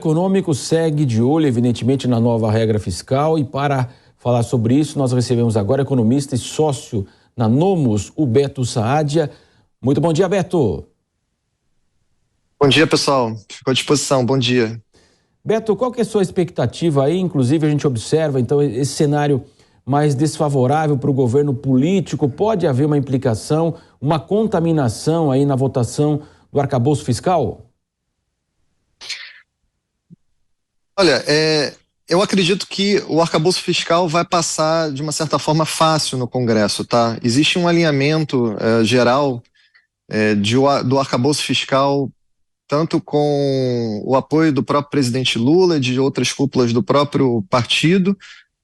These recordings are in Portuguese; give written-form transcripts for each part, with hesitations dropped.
Econômico segue de olho, evidentemente, na nova regra fiscal, e para falar sobre isso, nós recebemos agora economista e sócio na Nomos, o Beto Saadia. Muito bom dia, Beto. Bom dia, pessoal. Fico à disposição. Bom dia. Beto, qual que é a sua expectativa aí? Inclusive, a gente observa, então, esse cenário mais desfavorável para o governo político. Pode haver uma implicação, uma contaminação aí na votação do arcabouço fiscal? Olha, eu acredito que o arcabouço fiscal vai passar de uma certa forma fácil no Congresso, tá? Existe um alinhamento geral do arcabouço fiscal, tanto com o apoio do próprio presidente Lula e de outras cúpulas do próprio partido,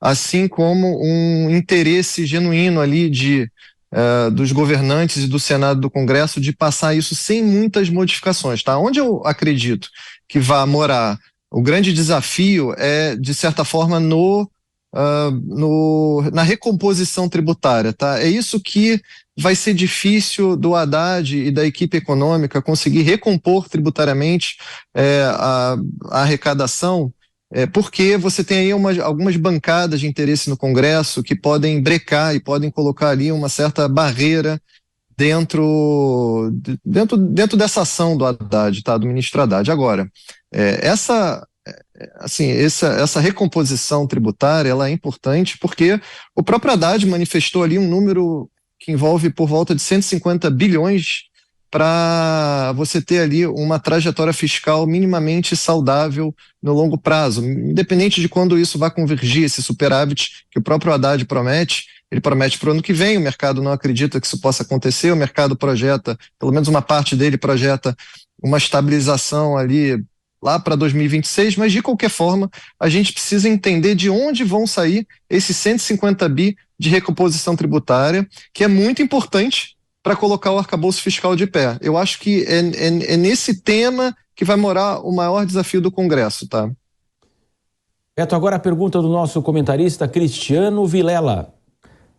assim como um interesse genuíno ali dos governantes e do Senado do Congresso de passar isso sem muitas modificações, tá? Onde eu acredito que vai morar o grande desafio é, de certa forma, na recomposição tributária, tá? É isso que vai ser difícil do Haddad e da equipe econômica conseguir recompor tributariamente a arrecadação, porque você tem aí algumas bancadas de interesse no Congresso que podem brecar e podem colocar ali uma certa barreira dentro dessa ação do Haddad, tá? Do ministro Haddad. Agora, essa recomposição tributária, ela é importante porque o próprio Haddad manifestou ali um número que envolve por volta de 150 bilhões para você ter ali uma trajetória fiscal minimamente saudável no longo prazo, independente de quando isso vai convergir, esse superávit que o próprio Haddad promete. Ele promete para o ano que vem, o mercado não acredita que isso possa acontecer, o mercado projeta, pelo menos uma parte dele projeta uma estabilização ali lá para 2026, mas de qualquer forma, a gente precisa entender de onde vão sair esses 150 bi de recomposição tributária, que é muito importante para colocar o arcabouço fiscal de pé. Eu acho que é nesse tema que vai morar o maior desafio do Congresso, tá? Beto, agora a pergunta do nosso comentarista Cristiano Vilela.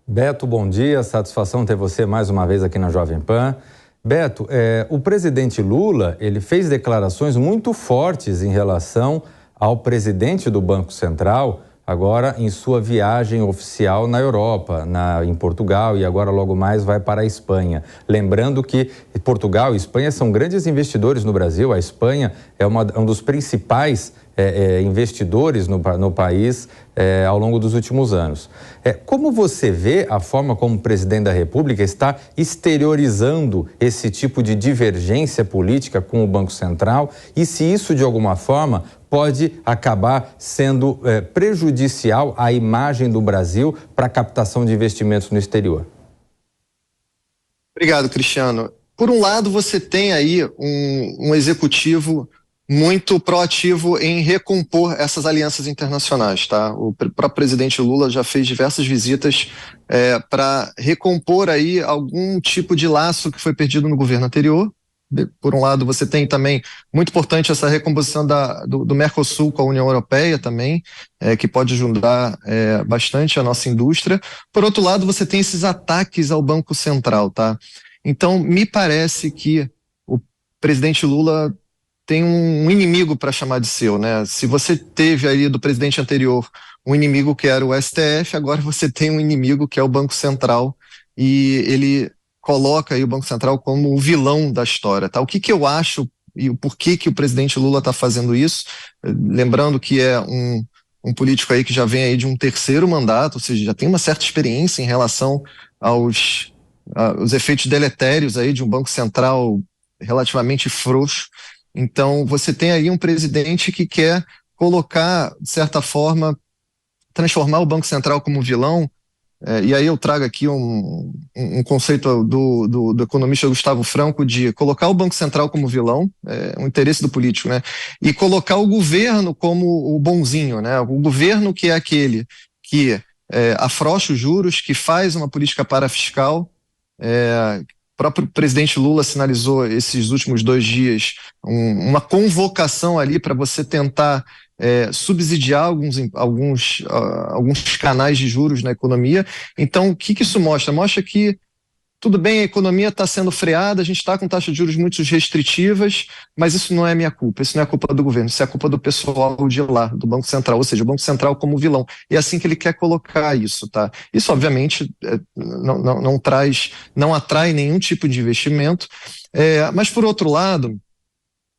Beto, bom dia, satisfação ter você mais uma vez aqui na Jovem Pan. Beto, o presidente Lula, ele fez declarações muito fortes em relação ao presidente do Banco Central, agora em sua viagem oficial na Europa, em Portugal, e agora logo mais vai para a Espanha. Lembrando que Portugal e Espanha são grandes investidores no Brasil, a Espanha é um dos principais investidores no país ao longo dos últimos anos. Como você vê a forma como o presidente da República está exteriorizando esse tipo de divergência política com o Banco Central e se isso de alguma forma pode acabar sendo prejudicial à imagem do Brasil para a captação de investimentos no exterior? Obrigado, Cristiano. Por um lado, você tem aí um executivo muito proativo em recompor essas alianças internacionais, tá? O próprio presidente Lula já fez diversas visitas para recompor aí algum tipo de laço que foi perdido no governo anterior. Por um lado, você tem também, muito importante, essa recomposição do Mercosul com a União Europeia também, que pode ajudar bastante a nossa indústria. Por outro lado, você tem esses ataques ao Banco Central, tá? Então, me parece que o presidente Lula tem um inimigo para chamar de seu, né? Se você teve aí do presidente anterior um inimigo que era o STF, agora você tem um inimigo que é o Banco Central, e ele coloca aí o Banco Central como o vilão da história, tá? O que eu acho e o porquê que o presidente Lula está fazendo isso, lembrando que é um político aí que já vem aí de um terceiro mandato, ou seja, já tem uma certa experiência em relação aos efeitos deletérios aí de um Banco Central relativamente frouxo. Então, você tem aí um presidente que quer colocar, de certa forma, transformar o Banco Central como vilão, e aí eu trago aqui um conceito do economista Gustavo Franco de colocar o Banco Central como vilão, um interesse do político, né? E colocar o governo como o bonzinho, né? O governo que é aquele que afrouxa os juros, que faz uma política parafiscal. O próprio presidente Lula sinalizou esses últimos 2 dias uma convocação ali para você tentar subsidiar alguns canais de juros na economia. Então, o que isso mostra? Mostra que tudo bem, a economia está sendo freada, a gente está com taxas de juros muito restritivas, mas isso não é minha culpa, isso não é culpa do governo, isso é culpa do pessoal de lá, do Banco Central, ou seja, o Banco Central como vilão. E é assim que ele quer colocar isso, tá? Isso, obviamente, não atrai nenhum tipo de investimento, mas, por outro lado,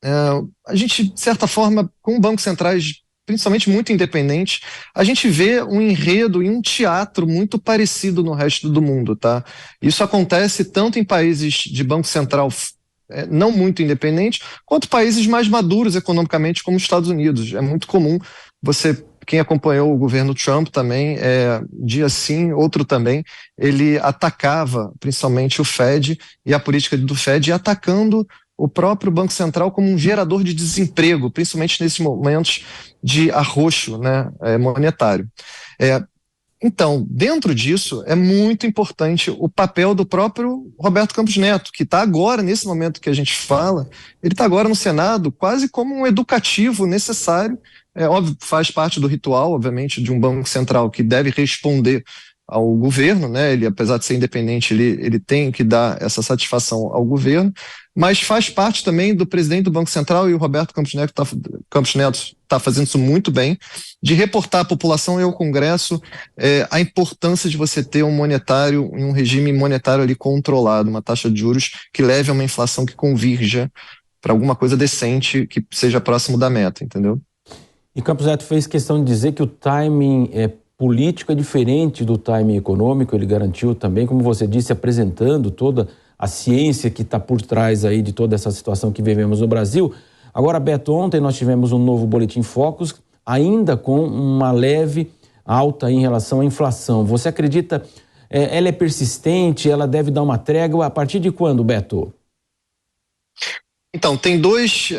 a gente, de certa forma, com bancos centrais principalmente muito independente, a gente vê um enredo e um teatro muito parecido no resto do mundo, tá? Isso acontece tanto em países de banco central não muito independente, quanto países mais maduros economicamente, como os Estados Unidos. É muito comum quem acompanhou o governo Trump também, dia sim, outro também, ele atacava principalmente o Fed e a política do Fed, atacando o próprio Banco Central como um gerador de desemprego, principalmente nesses momentos de arroxo, né, monetário. Então, dentro disso, é muito importante o papel do próprio Roberto Campos Neto, que está agora, nesse momento que a gente fala, ele está agora no Senado quase como um educativo necessário, óbvio, faz parte do ritual, obviamente, de um Banco Central que deve responder ao governo, né? Ele, apesar de ser independente, ele tem que dar essa satisfação ao governo, mas faz parte também do presidente do Banco Central, e o Roberto Campos Neto está fazendo isso muito bem, de reportar à população e ao Congresso a importância de você ter um regime monetário ali controlado, uma taxa de juros que leve a uma inflação que convirja para alguma coisa decente, que seja próximo da meta, entendeu? E Campos Neto fez questão de dizer que o timing político é diferente do timing econômico. Ele garantiu também, como você disse, apresentando toda a ciência que está por trás aí de toda essa situação que vivemos no Brasil. Agora, Beto, ontem nós tivemos um novo Boletim Focus, ainda com uma leve alta em relação à inflação. Você acredita, ela é persistente, ela deve dar uma trégua? A partir de quando, Beto? Então, tem duas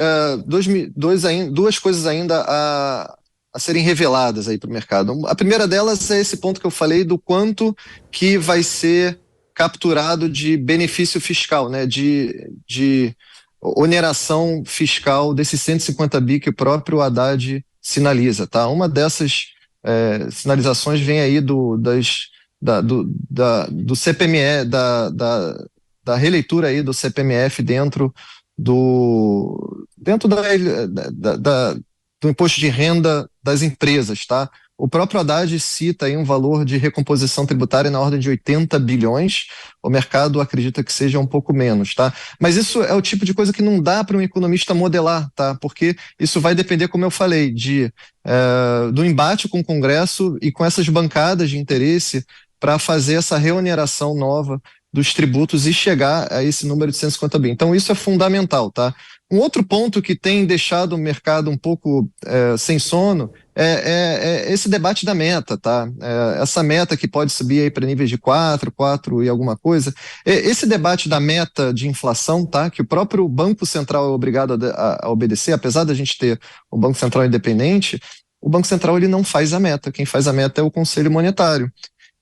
coisas ainda a serem reveladas aí para o mercado. A primeira delas é esse ponto que eu falei do quanto que vai ser capturado de benefício fiscal, né, de oneração fiscal desses 150 bi que o próprio Haddad sinaliza, tá? Uma dessas sinalizações vem aí do CPME, da releitura aí do CPMF dentro do imposto de renda das empresas, tá? O próprio Haddad cita aí um valor de recomposição tributária na ordem de 80 bilhões, o mercado acredita que seja um pouco menos, tá? Mas isso é o tipo de coisa que não dá para um economista modelar, tá? Porque isso vai depender, como eu falei, do embate com o Congresso e com essas bancadas de interesse para fazer essa reoneração nova dos tributos e chegar a esse número de 150 bi. Então isso é fundamental, tá? Um outro ponto que tem deixado o mercado um pouco sem sono é esse debate da meta, tá? Essa meta que pode subir aí para níveis de 4 e alguma coisa. Esse debate da meta de inflação, tá? Que o próprio Banco Central é obrigado a obedecer, apesar da gente ter o Banco Central independente, o Banco Central ele não faz a meta. Quem faz a meta é o Conselho Monetário.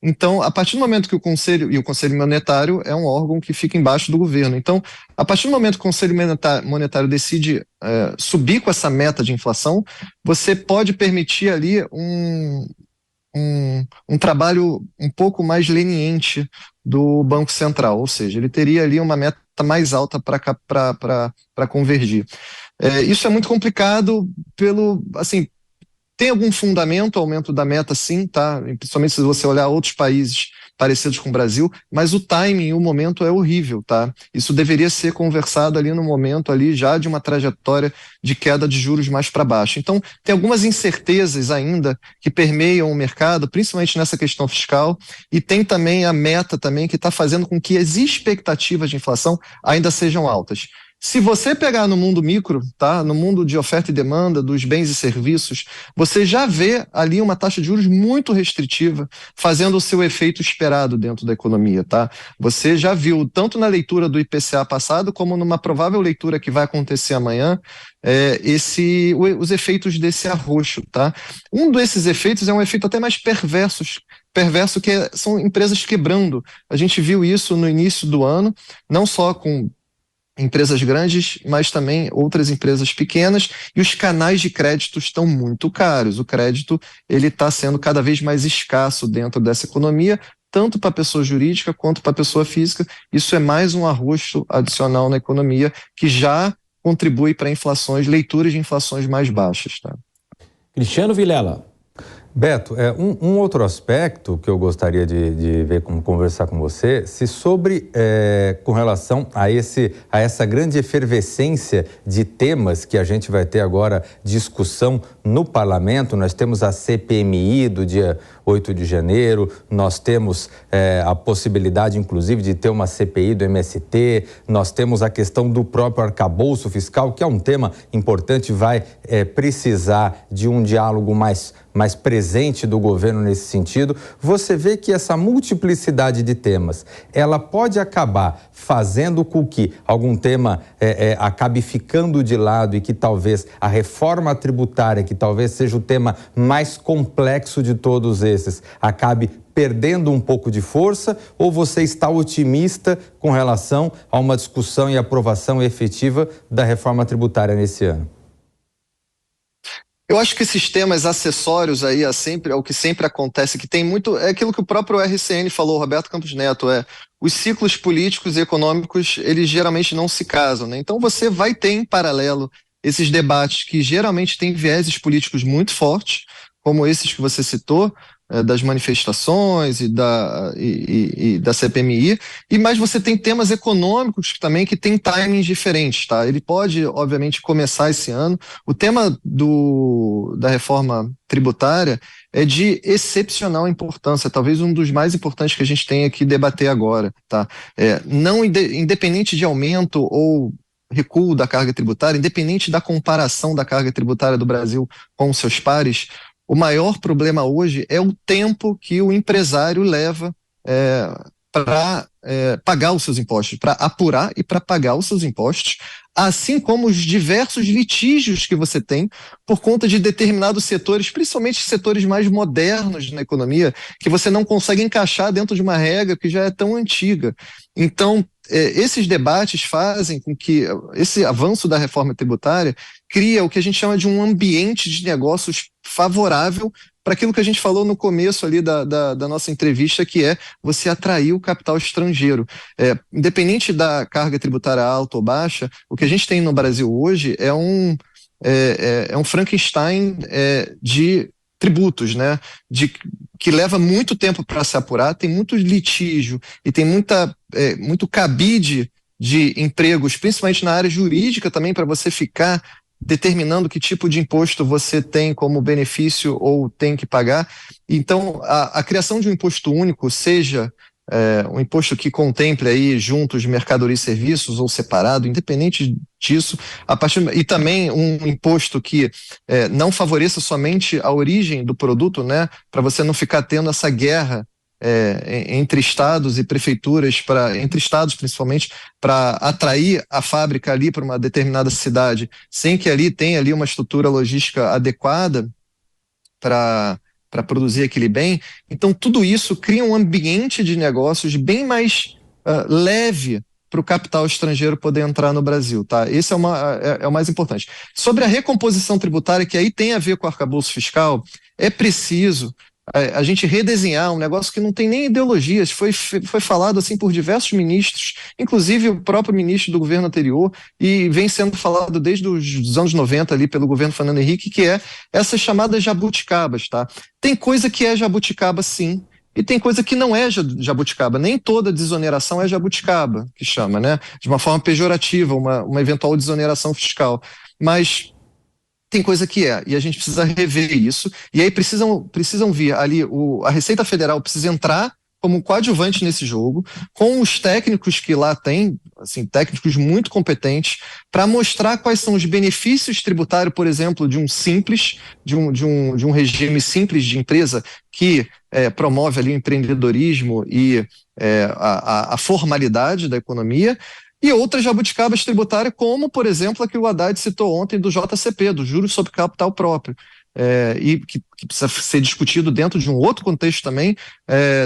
Então, a partir do momento que o Conselho Monetário é um órgão que fica embaixo do governo. Então, a partir do momento que o Conselho Monetário decide subir com essa meta de inflação, você pode permitir ali um trabalho um pouco mais leniente do Banco Central, ou seja, ele teria ali uma meta mais alta para convergir. Isso é muito complicado tem algum fundamento o aumento da meta, sim, tá? Principalmente se você olhar outros países parecidos com o Brasil, mas o timing, o momento é horrível, tá? Isso deveria ser conversado ali no momento ali já de uma trajetória de queda de juros mais para baixo. Então, tem algumas incertezas ainda que permeiam o mercado, principalmente nessa questão fiscal, e tem também a meta também que está fazendo com que as expectativas de inflação ainda sejam altas. Se você pegar no mundo micro, tá? No mundo de oferta e demanda, dos bens e serviços, você já vê ali uma taxa de juros muito restritiva, fazendo o seu efeito esperado dentro da economia, tá? Você já viu, tanto na leitura do IPCA passado, como numa provável leitura que vai acontecer amanhã, os efeitos desse arroxo, tá? Um desses efeitos é um efeito até mais perverso que são empresas quebrando. A gente viu isso no início do ano, não só com empresas grandes, mas também outras empresas pequenas, e os canais de crédito estão muito caros. O crédito ele está sendo cada vez mais escasso dentro dessa economia, tanto para a pessoa jurídica quanto para a pessoa física. Isso é mais um arrosto adicional na economia que já contribui para leituras de inflações mais baixas. Tá? Cristiano Vilela. Beto, um outro aspecto que eu gostaria de ver, conversar com você, com relação a essa grande efervescência de temas que a gente vai ter agora discussão no parlamento. Nós temos a CPMI do dia 8 de janeiro, nós temos a possibilidade, inclusive, de ter uma CPI do MST, nós temos a questão do próprio arcabouço fiscal, que é um tema importante, vai precisar de um diálogo mais presente do governo nesse sentido. Você vê que essa multiplicidade de temas, ela pode acabar fazendo com que algum tema acabe ficando de lado e que talvez a reforma tributária, que talvez seja o tema mais complexo de todos esses, acabe perdendo um pouco de força, ou você está otimista com relação a uma discussão e aprovação efetiva da reforma tributária nesse ano? Eu acho que esses temas acessórios aí ao que sempre acontece, que tem muito, é aquilo que o próprio RCN falou, Roberto Campos Neto, os ciclos políticos e econômicos, eles geralmente não se casam, né? Então você vai ter em paralelo esses debates que geralmente têm vieses políticos muito fortes, como esses que você citou, das manifestações e da CPMI, mas você tem temas econômicos também que têm timings diferentes, tá? Ele pode, obviamente, começar esse ano. O tema da reforma tributária é de excepcional importância, talvez um dos mais importantes que a gente tem que debater agora, tá? Não independente de aumento ou recuo da carga tributária, independente da comparação da carga tributária do Brasil com seus pares, o maior problema hoje é o tempo que o empresário leva para pagar os seus impostos, para apurar e para pagar os seus impostos, assim como os diversos litígios que você tem por conta de determinados setores, principalmente setores mais modernos na economia, que você não consegue encaixar dentro de uma regra que já é tão antiga. Então, esses debates fazem com que esse avanço da reforma tributária cria o que a gente chama de um ambiente de negócios favorável para aquilo que a gente falou no começo ali da nossa entrevista, que é você atrair o capital estrangeiro. Independente da carga tributária alta ou baixa, o que a gente tem no Brasil hoje é um Frankenstein de tributos, né? Que leva muito tempo para se apurar, tem muito litígio e tem muito cabide de empregos, principalmente na área jurídica também, para você ficar determinando que tipo de imposto você tem como benefício ou tem que pagar. Então, a criação de um imposto único, seja um imposto que contemple aí juntos mercadoria e serviços ou separado, independente disso, e também um imposto que não favoreça somente a origem do produto, né, para você não ficar tendo essa guerra entre estados e prefeituras, entre estados principalmente, para atrair a fábrica ali para uma determinada cidade, sem que ali tenha ali uma estrutura logística adequada para produzir aquele bem. Então, tudo isso cria um ambiente de negócios bem mais leve para o capital estrangeiro poder entrar no Brasil, tá? Esse é o mais importante. Sobre a recomposição tributária, que aí tem a ver com o arcabouço fiscal, é preciso a gente redesenhar um negócio que não tem nem ideologias, foi falado assim por diversos ministros, inclusive o próprio ministro do governo anterior, e vem sendo falado desde os anos 90 ali pelo governo Fernando Henrique, que é essas chamadas jabuticabas, tá? Tem coisa que é jabuticaba, sim, e tem coisa que não é jabuticaba. Nem toda desoneração é jabuticaba, que chama, né? De uma forma pejorativa, uma eventual desoneração fiscal. Mas tem coisa que e a gente precisa rever isso, e aí precisam vir ali, a Receita Federal precisa entrar como coadjuvante nesse jogo, com os técnicos que lá tem, assim, técnicos muito competentes, para mostrar quais são os benefícios tributários, por exemplo, de um simples, de um regime simples de empresa que promove ali o empreendedorismo e a formalidade da economia, e outras jabuticabas tributárias, como, por exemplo, a que o Haddad citou ontem do JCP, do Juros sobre Capital Próprio, e que precisa ser discutido dentro de um outro contexto também,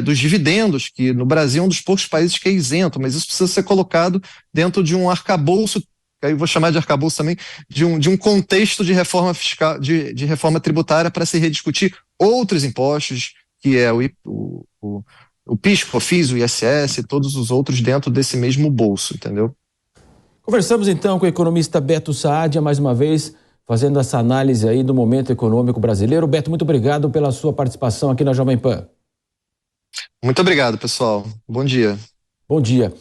dos dividendos, que no Brasil é um dos poucos países que é isento, mas isso precisa ser colocado dentro de um arcabouço, aí eu vou chamar de arcabouço também, de um contexto de reforma fiscal, de reforma tributária, para se rediscutir outros impostos, que é o PIS, COFINS, o ISS, todos os outros dentro desse mesmo bolso, entendeu? Conversamos então com o economista Beto Saadia, mais uma vez, fazendo essa análise aí do momento econômico brasileiro. Beto, muito obrigado pela sua participação aqui na Jovem Pan. Muito obrigado, pessoal. Bom dia. Bom dia.